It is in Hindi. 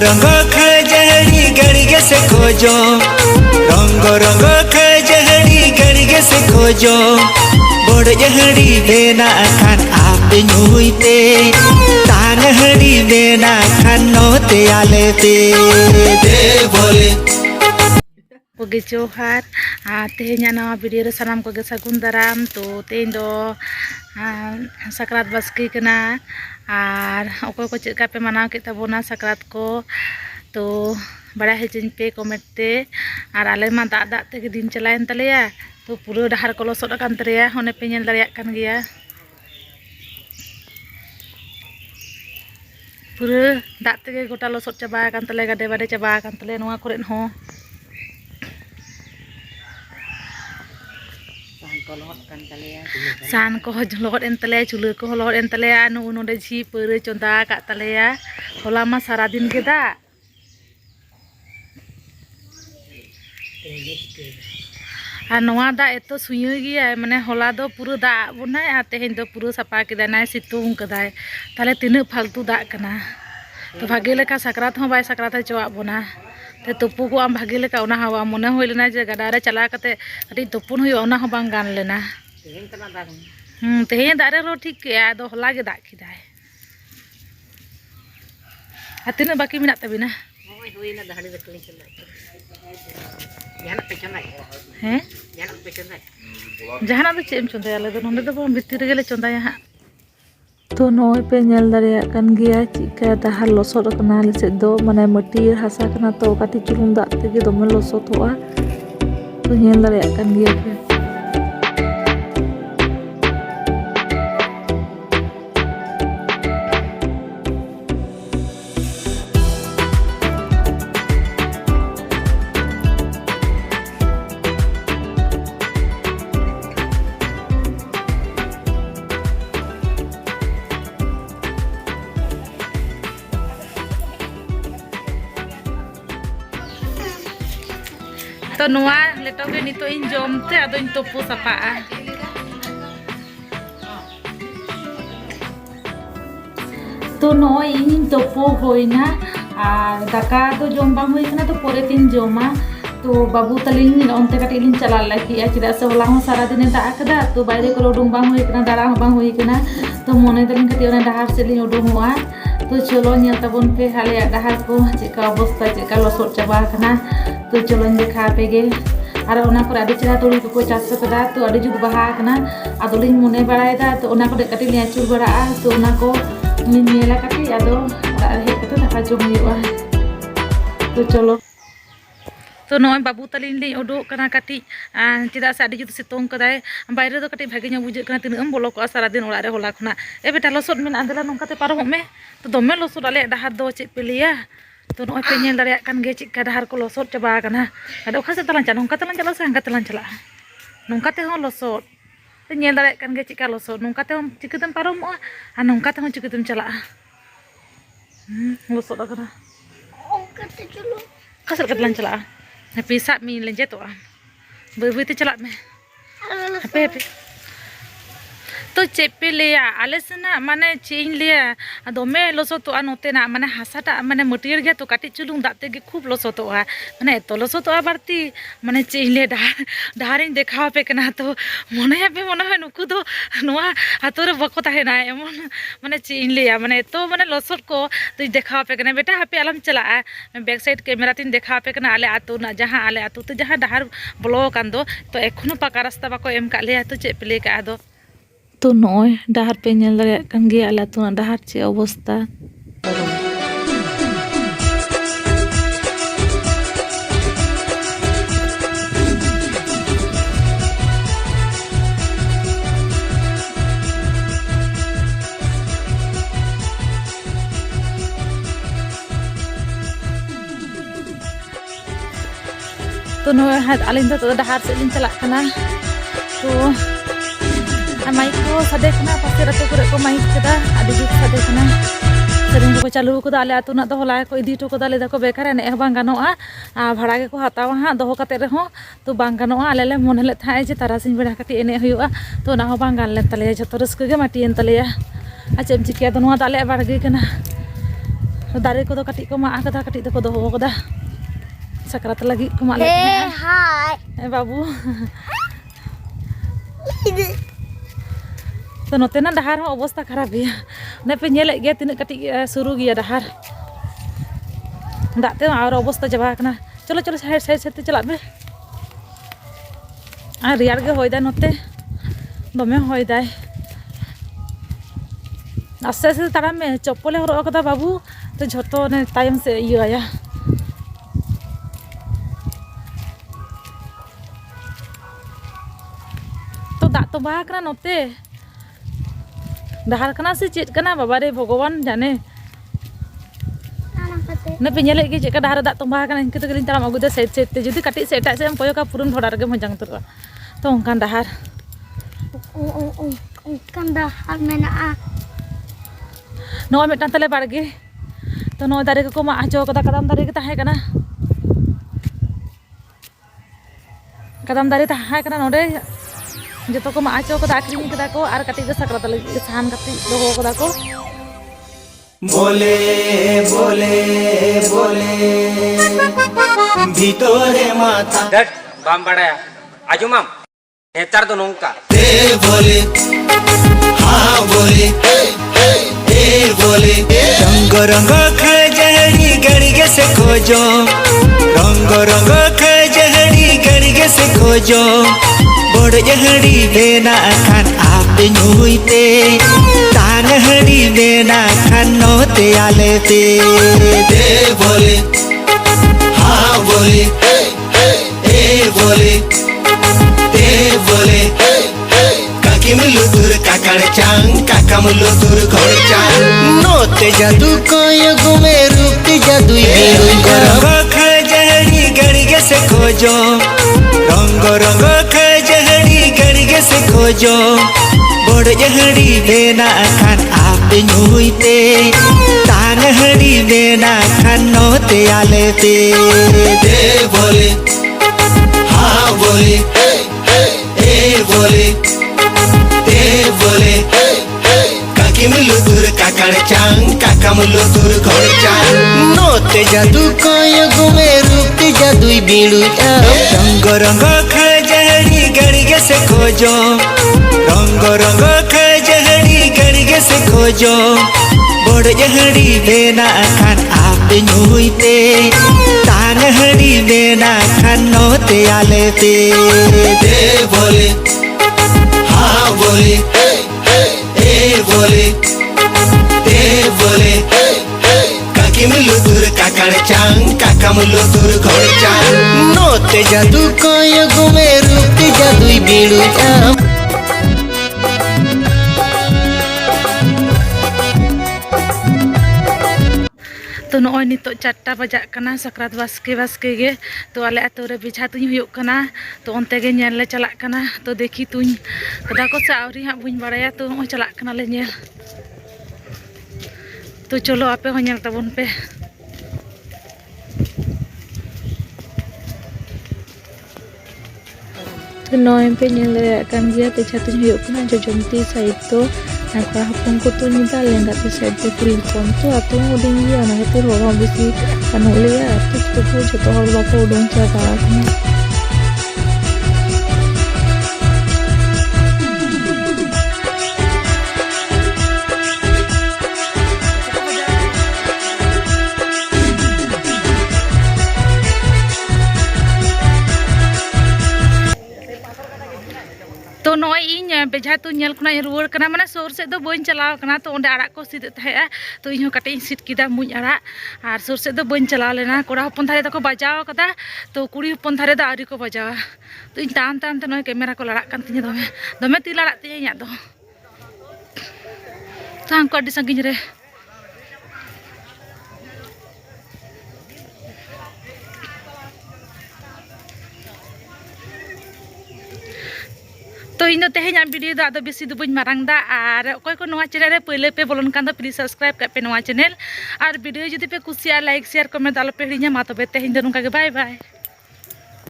रंग खजहड़ी गड़गे से खोजो रंग खजहड़ी गड़गे से खोजो बड़ जहड़ी बेना खान आप नुईते तान हड़ी बेना खान नोते आले पे दे बोले Oke Johar, tehnya nama video sanam ko sagun daram to tendo Sakrat Baske kena ar okoy ko cheka pe manaw kita bona sakrat ko to bada hejin pe comment te ar ale ma da te din chalain taleya to puro dahar ko losot akan taleya hone pe nyel dareyak kan geya puro da te gota losot chaba akan tale gade bade chaba akan tale noa koren ho san ko lohot en tale chulu ko lohot en tale anu nonde ji peure chonda kak tale ya hola ma saradin ge da noa da eto suyu gi mane hola do puru da bunai a tehin do puru sapa kida nai situng kedai tale tinu faltu da kana to bhage leka sakrat ho bai sakrat choa bona te tupu ko am bhage leka ona hawa mone hoilena je gada re chala kate ati tupun hoy ona ho bang gan lena tehin da ro thik ke ado hola ge da kidai hatina baki minat tabina hoi hoina dahari bekling chala jahanak pe chondai he jahanak pe chondai jahanak do chem chondai ale do nonde do bom bhitir rege le chondai ha तो नोय पे नेल दारेया कान गिया चिका दाहार लसोद कना ले से दो माने मटिर हासा कना तो काटी चुलुम दाग तेगे दमे लसोदोआ तो नेल दारेया कान गिया पे तो नुआ लेटो के नितो इन जमते आदो इन तोपु सपा तो नो इन तोपु होइना आ दाका तो जम बांग होई कना तो पोरे तीन जमा तो बाबू तलिन ओनते कटी लिन चला लाखिया चिदा से होला हो सारा दिन दा आकदा तो बाइरे को उडुंग बांग होई कना दारा हो बांग होई कना तो मोने तलिन कटी ओना डहार से लिन उडुंग हुआ तो चलो नियल तबन पे हाले डहार को चेका अवस्था चेका लसोट चाबा कना तो चलो देखा पेगे और ओना को आदि चेहरा तुड़ी को चास कदा तो आदि जुग बहा कना आदोलिन मोने बड़ायदा तो ओना को कटी लिया चुर बड़ा तो ओना को नेला कटी आदो हे कते दाका जम हुआ तो चलो तो नय बाबू तलिन ले उडो कना कटी चिदा से आदि जुग सितोंग कदाय बाइरे दो कटी भागे बुझे कना तिनम बोलो को सारा दिन ओड़ा रे होला खना ए बेटा लसोट मेन आंदला नोंकाते पारम मे तो दमे लसोट आले डहार दो चे पेलिया तो नोय पे नेल दारेया कान गे चिका डहार को लसोट चबा कना आदो ओखा से तलान चा नोंका तलान चला से हंगा तलान चला नोंकाते हो लसोट तो नेल दारेया कान गे चिका लसोट नोंकाते हम चिकतम पारमो आ नोंकाते हम चिकतम चला लसोट कना ओंकाते चलो कसर कतलान चला पिसा मी लेंजे तो बई ते चला में पे तो चेपे लिया आले सेना माने चेन लिया दमे लसोतोआ नोतेना माने हासाटा माने मटियर गया तो काटी चुलुंग दाते गे खूब लसोतोआ माने तो लसोतोआ बारती माने चेन ले डाहारिन देखाव पे कना तो मने पे मने है नुकु दो नोआ हातोरे बको ताहेना एमन माने चेन लिया माने तो माने लसोट को तो देखाव पे कना बेटा हापे आलम चला बैक साइड कैमरा तीन देखाव पे कना आले आतु ना जहां आले आतु तो जहां डाहार ब्लॉक कान दो तो एखनो पका रास्ता बाको एम का लिया तो चे प्ले का दो तो नय डहार पे नेल दारेया कान गे आले तो डहार चे अवस्था तो नय हाथ आलिन तो डहार से लिन चला कना तो माइक को सादे कना पासे रतो करे को माइक कदा आदि जुग सादे कना सेरिंग को चालू को आले आतु ना तो होला को इदी तो को दाले दा को बेकार ने बांग गानोआ भाड़ा के को हतावा हा दोहो कते रहो तो बांग गानोआ आले ले मन ले थाए जे तारासिन बेड़ा कटी एने हुआ तो ना हो बांग गान ले तले जतो रस्क गे माटी एन तले आ चेम चिकिया तो नोआ दाले बाड़गे कना Dari ko do kati ko mak kada kati ko doho kada. Sakrat lagi ko mak. Hai. Babu. तो नोते ना डहार हो अवस्था खराब है ने पे नेले गया तीन कटी शुरू गया डहार दाते और अवस्था जबा कना चलो चलो साइड साइड से चला बे आ रियार गे होय दा नोते दमे होय दा आस्ते आस्ते ताराम में चप्पल हरो कदा बाबू तो झोतो ने टाइम से इया तो दा तो बा कना नोते डहार कना से चेत कना बाबा रे भगवान जाने ने पे नेले गे चेका डहार दा तंबा कना इनके तो गलिन ताराम अगुदे साइड साइड ते जदी कटी से एटा से हम कोयो का पुरन भोडार गे मजांग तर तो उनकान डहार उनकान डहार मेना नो मेटा तले बाड़गे तो नो दारे को मा आचो कदा कदम दारे के ताहे कना कदम दारे ताहे कना नोडे जो को मा आचो कदा आखरिंग कदा को आर कटी के सकरात लगी सान कटी दोहो कदा को बोले बोले बोले ভিতরে মাথা डट बाम बड़ाया आजू माम नेतार तो नोंका दे बोले हाँ बोले ए बोले रंग रंग खजहरी गड़गे से खोजो रंग रंग खजहरी गड़गे से खोजो बड़ जहड़ी बेना खान आप नुईते तान हड़ी बेना खान नोते आले पे दे बोले हाँ बोले ए बोले दे बोले काकी मुल्लू दूर काकड़ चांग काका मुल्लू दूर घोड़ चांग नोते जादू कोय गुमे रूप जादू रंग खजहरी गड़गे से खोजो रंग रंग खजहरी गड़गे से खोजो बड़ जहड़ी बेना खान आप नुईते तान हड़ी बेना खान नोते आले पे दे बोले हाँ बोले ए बोले दे बोले काकी मुल्लू दूर काकड़ चांग काका मुल्लू दूर घोड़ चांग नोते जादू कोय गुमे रूप जादू बीड़ू रंग रंग खजहरी गड़गे से खोजो रंग रंग खजहरी गड़गे से खोजो बड़ जहड़ी बेना खान आप नुईते तान हड़ी बेना खान नोते आले पे दे बोले हाँ बोले ए बोले दे बोले काकी मुल्लू दूर काकड़ चांग काका मुल्लू दूर घोड़ चांग नोते जादू कोय गुमे रूप जादू बीड़ू तो नॉय नितो 4टा बजा कना सकरात बास्के बास्के गे तो आले आतो रे बिछा तुኝ हुयो कना तो ओनते गे नेल ले चला कना तो देखी तुኝ कदा को सावरी हा बुñ बड़ाया तो ओ चला कना ले नेल तो चलो आपे हो नेल तबन पे तो नॉय पे नेल रे kan dia बिछा तुኝ हुयो कना जो जमती साइड तो aku hapung ko tu ni dal enggak bisa diberi contoh atau uding dia nah itu orang bisi kan lihat itu tu jatuh hal bako udang jaga तो नॉय इन बेझा तू नेल खुना रुवर कना माने सोर से दो बन चलाव कना तो ओंडे आड़ा को सीद थाया तो इन कटे सीट किदा मुñ आड़ा और सोर से दो बन चलाव लेना कोड़ा हपन थारे तको बजाव कदा तो कुड़ी हपन थारे दा आरी को बजावा तो इन ताम ताम ते नॉय कैमरा को लड़ा कन तिnya दमे दमे ती लड़ा तिnya इया दो ताम को अडी संगिन रे तो इन तेहन वीडियो दो बेसी दो बन मारंग दा और अकोय को नवा चैनल रे पहले पे बोलन कान दो प्लीज सब्सक्राइब कर पे नवा चैनल और वीडियो जदि पे कुसिया लाइक शेयर कमेंट आलो पे हिड़िया मा तबे तेहन दो नुका के बाय बाय।